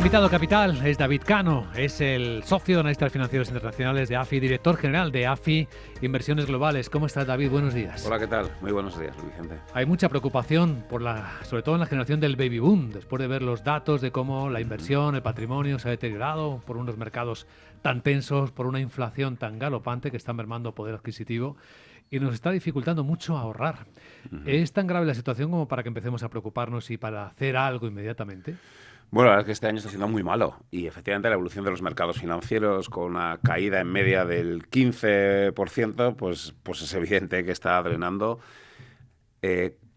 invitado capital es David Cano, es el socio de analistas financieros internacionales de AFI, director general de AFI Inversiones Globales. ¿Cómo estás, David? Buenos días. Hola, ¿qué tal? Muy buenos días, Luis Vicente. Hay mucha preocupación, sobre todo en la generación del baby boom, después de ver los datos de cómo la inversión, el patrimonio se ha deteriorado por unos mercados tan tensos, por una inflación tan galopante que está mermando poder adquisitivo y nos está dificultando mucho ahorrar. ¿Es tan grave la situación como para que empecemos a preocuparnos y para hacer algo inmediatamente? Bueno, la verdad es que este año está siendo muy malo y efectivamente la evolución de los mercados financieros con una caída en media del 15%, pues es evidente que está drenando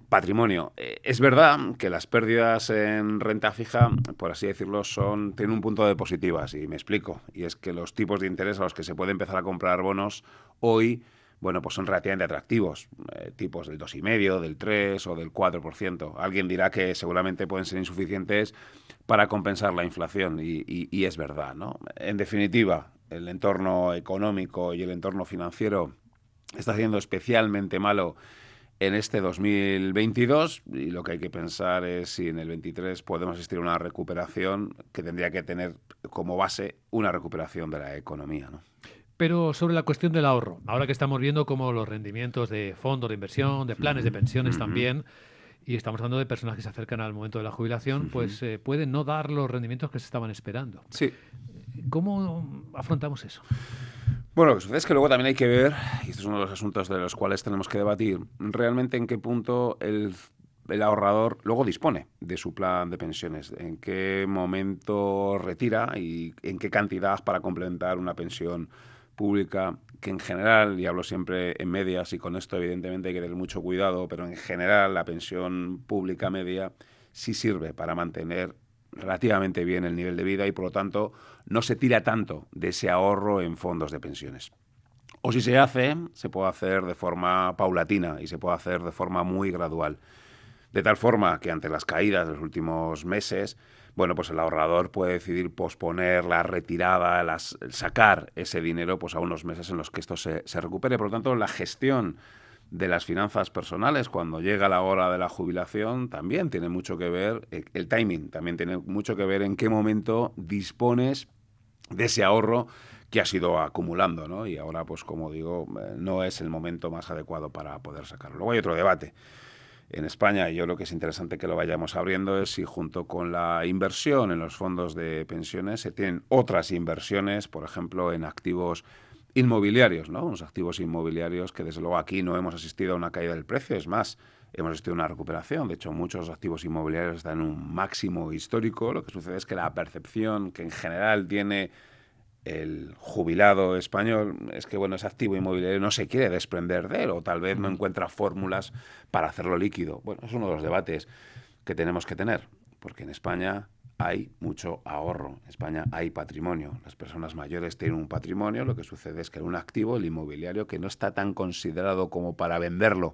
patrimonio. Es verdad que las pérdidas en renta fija, por así decirlo, tienen un punto de positivas y me explico. Y es que los tipos de interés a los que se puede empezar a comprar bonos hoy, bueno, pues son relativamente atractivos, tipos del 2,5%, del 3% o del 4%. Alguien dirá que seguramente pueden ser insuficientes para compensar la inflación y es verdad, ¿no? En definitiva, el entorno económico y el entorno financiero está siendo especialmente malo en este 2022 y lo que hay que pensar es si en el 23 podemos asistir a una recuperación que tendría que tener como base una recuperación de la economía, ¿no? Pero sobre la cuestión del ahorro, ahora que estamos viendo cómo los rendimientos de fondos de inversión, de planes de pensiones también, y estamos hablando de personas que se acercan al momento de la jubilación, pues pueden no dar los rendimientos que se estaban esperando. Sí. ¿Cómo afrontamos eso? Bueno, lo que sucede es que luego también hay que ver, y este es uno de los asuntos de los cuales tenemos que debatir, realmente en qué punto el ahorrador luego dispone de su plan de pensiones, en qué momento retira y en qué cantidad para complementar una pensión pública, que en general, y hablo siempre en medias, y con esto evidentemente hay que tener mucho cuidado, pero en general la pensión pública media sí sirve para mantener relativamente bien el nivel de vida y por lo tanto no se tira tanto de ese ahorro en fondos de pensiones. O si se hace, se puede hacer de forma paulatina y se puede hacer de forma muy gradual. De tal forma que ante las caídas de los últimos meses, bueno, pues el ahorrador puede decidir posponer la retirada, sacar ese dinero pues a unos meses en los que esto se recupere. Por lo tanto, la gestión de las finanzas personales cuando llega la hora de la jubilación también tiene mucho que ver, el timing también tiene mucho que ver en qué momento dispones de ese ahorro que has ido acumulando, ¿no? Y ahora, pues como digo, no es el momento más adecuado para poder sacarlo. Luego hay otro debate. En España, y yo creo que es interesante que lo vayamos abriendo, es si junto con la inversión en los fondos de pensiones se tienen otras inversiones, por ejemplo, en activos inmobiliarios, ¿no? Unos activos inmobiliarios que desde luego aquí no hemos asistido a una caída del precio, es más, hemos asistido a una recuperación. De hecho, muchos activos inmobiliarios están en un máximo histórico. Lo que sucede es que la percepción que en general tiene el jubilado español es que, bueno, ese activo inmobiliario no se quiere desprender de él o tal vez no encuentra fórmulas para hacerlo líquido. Bueno, es uno de los debates que tenemos que tener, porque en España hay mucho ahorro, en España hay patrimonio. Las personas mayores tienen un patrimonio, lo que sucede es que en un activo, el inmobiliario, que no está tan considerado como para venderlo.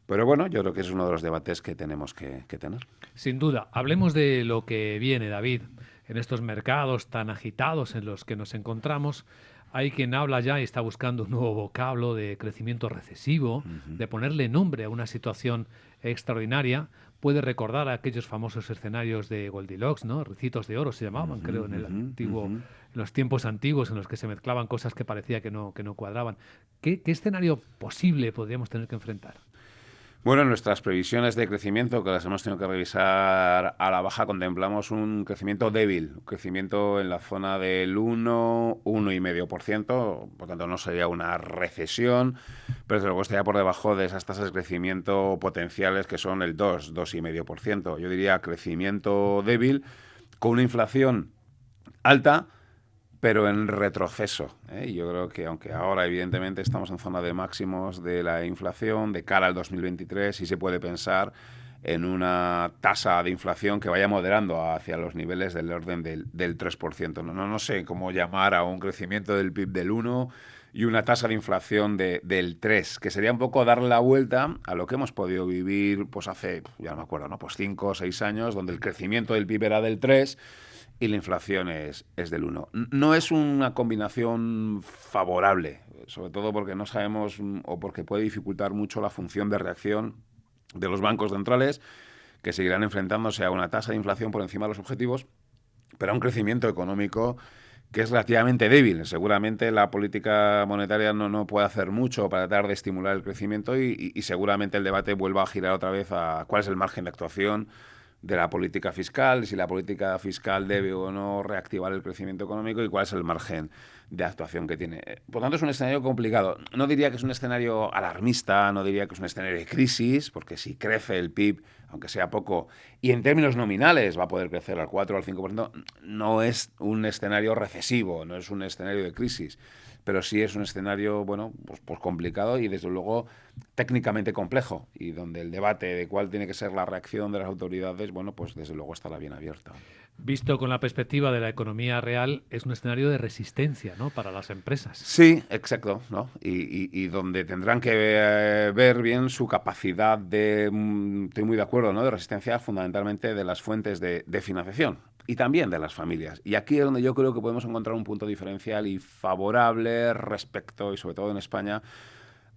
Pero bueno, yo creo que es uno de los debates que tenemos que tener. Sin duda. Hablemos de lo que viene, David. En estos mercados tan agitados en los que nos encontramos, hay quien habla ya y está buscando un nuevo vocablo de crecimiento recesivo, de ponerle nombre a una situación extraordinaria. Puede recordar a aquellos famosos escenarios de Goldilocks, ¿no? Ricitos de oro se llamaban, creo, en los tiempos antiguos en los que se mezclaban cosas que parecía que no cuadraban. ¿Qué escenario posible podríamos tener que enfrentar? Bueno, en nuestras previsiones de crecimiento, que las hemos tenido que revisar a la baja, contemplamos un crecimiento débil, un crecimiento en la zona del 1,5%, por tanto no sería una recesión, pero desde luego estaría por debajo de esas tasas de crecimiento potenciales que son el 2,5%. Yo diría crecimiento débil con una inflación alta, pero en retroceso, ¿eh? Yo creo que aunque ahora evidentemente estamos en zona de máximos de la inflación, de cara al 2023 sí se puede pensar en una tasa de inflación que vaya moderando hacia los niveles del orden del 3%. No sé cómo llamar a un crecimiento del PIB del 1 y una tasa de inflación del 3, que sería un poco darle la vuelta a lo que hemos podido vivir pues hace, ya no me acuerdo, ¿no? Pues 5 o 6 años, donde el crecimiento del PIB era del 3 y la inflación es del 1. No es una combinación favorable, sobre todo porque no sabemos o porque puede dificultar mucho la función de reacción de los bancos centrales, que seguirán enfrentándose a una tasa de inflación por encima de los objetivos pero a un crecimiento económico que es relativamente débil. Seguramente la política monetaria no puede hacer mucho para tratar de estimular el crecimiento y seguramente el debate vuelva a girar otra vez a cuál es el margen de actuación de la política fiscal, si la política fiscal debe o no reactivar el crecimiento económico y cuál es el margen de actuación que tiene. Por tanto, es un escenario complicado. No diría que es un escenario alarmista, no diría que es un escenario de crisis, porque si crece el PIB, aunque sea poco, y en términos nominales va a poder crecer al 4 o al 5%, no es un escenario recesivo, no es un escenario de crisis, pero sí es un escenario, bueno, pues complicado y desde luego técnicamente complejo, y donde el debate de cuál tiene que ser la reacción de las autoridades, bueno, pues desde luego estará bien abierta. Visto con la perspectiva de la economía real, es un escenario de resistencia, ¿no?, para las empresas. Sí, exacto, ¿no? Y donde tendrán que ver bien su capacidad de, estoy muy de acuerdo, ¿no?, de resistencia fundamentalmente de las fuentes de financiación y también de las familias. Y aquí es donde yo creo que podemos encontrar un punto diferencial y favorable respecto, y sobre todo en España,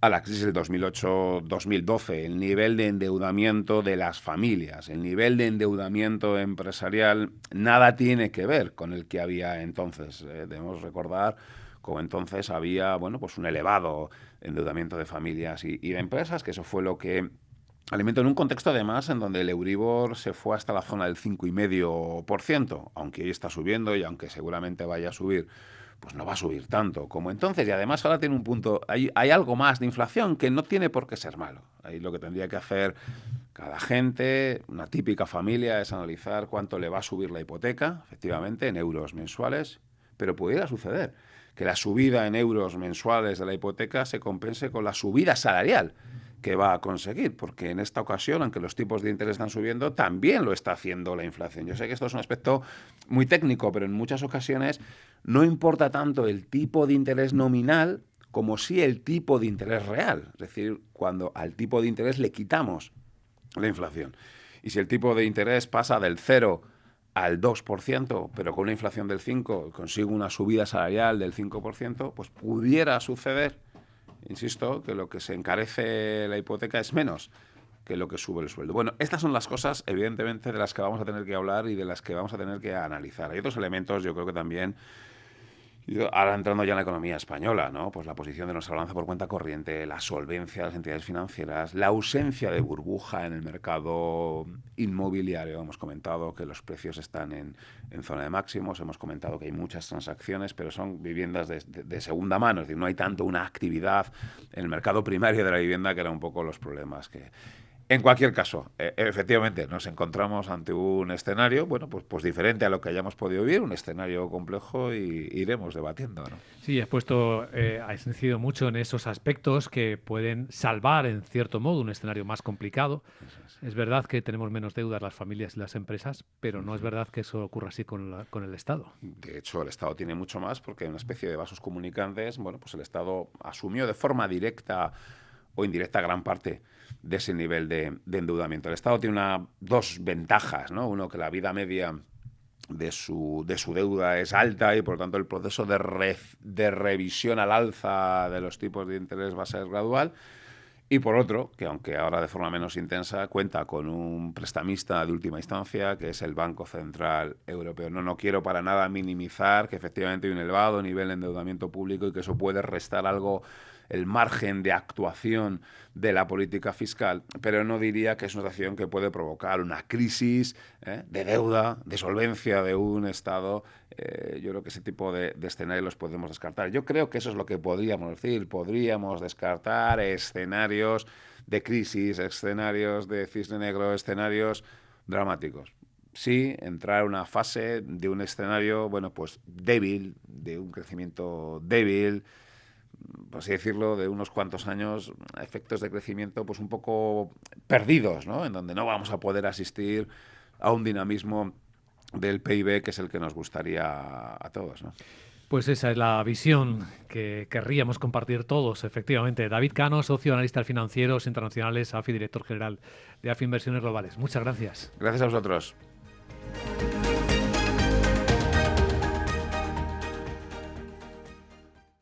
a la crisis del 2008-2012, el nivel de endeudamiento de las familias, el nivel de endeudamiento empresarial, nada tiene que ver con el que había entonces. Debemos recordar como entonces había, bueno, pues un elevado endeudamiento de familias y de empresas, que eso fue lo que alimentó en un contexto además en donde el Euribor se fue hasta la zona del 5,5%, aunque hoy está subiendo y aunque seguramente vaya a subir, pues no va a subir tanto como entonces. Y además ahora tiene un punto, hay algo más de inflación que no tiene por qué ser malo. Ahí lo que tendría que hacer cada gente, una típica familia, es analizar cuánto le va a subir la hipoteca, efectivamente, en euros mensuales, pero pudiera suceder que la subida en euros mensuales de la hipoteca se compense con la subida salarial que va a conseguir, porque en esta ocasión, aunque los tipos de interés están subiendo, también lo está haciendo la inflación. Yo sé que esto es un aspecto muy técnico, pero en muchas ocasiones no importa tanto el tipo de interés nominal como sí el tipo de interés real. Es decir, cuando al tipo de interés le quitamos la inflación. Y si el tipo de interés pasa del 0 al 2%, pero con una inflación del 5%, consigo una subida salarial del 5%, pues pudiera suceder, insisto, que lo que se encarece la hipoteca es menos que lo que sube el sueldo. Bueno, estas son las cosas, evidentemente, de las que vamos a tener que hablar y de las que vamos a tener que analizar. Hay otros elementos, yo creo que también, ahora entrando ya en la economía española, ¿no? Pues la posición de nuestra balanza por cuenta corriente, la solvencia de las entidades financieras, la ausencia de burbuja en el mercado inmobiliario. Hemos comentado que los precios están en zona de máximos, hemos comentado que hay muchas transacciones, pero son viviendas de segunda mano, es decir, no hay tanto una actividad en el mercado primario de la vivienda, que era un poco los problemas que... En cualquier caso, efectivamente, nos encontramos ante un escenario, bueno, pues diferente a lo que hayamos podido vivir, un escenario complejo, y iremos debatiendo, ¿no? Sí, has incidido mucho en esos aspectos que pueden salvar, en cierto modo, un escenario más complicado. Es verdad que tenemos menos deudas las familias y las empresas, pero no es verdad que eso ocurra así con el Estado. De hecho, el Estado tiene mucho más, porque hay una especie de vasos comunicantes. Bueno, pues el Estado asumió de forma directa o indirecta gran parte de ese nivel de endeudamiento. El Estado tiene dos ventajas, ¿no? Uno, que la vida media de su deuda es alta y por lo tanto el proceso de revisión al alza de los tipos de interés va a ser gradual. Y por otro, que aunque ahora de forma menos intensa, cuenta con un prestamista de última instancia, que es el Banco Central Europeo. No quiero para nada minimizar que efectivamente hay un elevado nivel de endeudamiento público y que eso puede restar algo el margen de actuación de la política fiscal, pero no diría que es una situación que puede provocar una crisis de deuda, de solvencia de un Estado. Yo creo que ese tipo de escenarios los podemos descartar. Yo creo que eso es lo que podríamos decir. Podríamos descartar escenarios de crisis, escenarios de cisne negro, escenarios dramáticos. Sí, entrar a una fase de un escenario, bueno, pues débil, de un crecimiento débil, por así decirlo, de unos cuantos años, efectos de crecimiento pues un poco perdidos, ¿no? En donde no vamos a poder asistir a un dinamismo del PIB que es el que nos gustaría a todos, ¿no? Pues esa es la visión que querríamos compartir todos, efectivamente. David Cano, socio analista financieros internacionales, AFI, director general de AFI Inversiones Globales. Muchas gracias. Gracias a vosotros.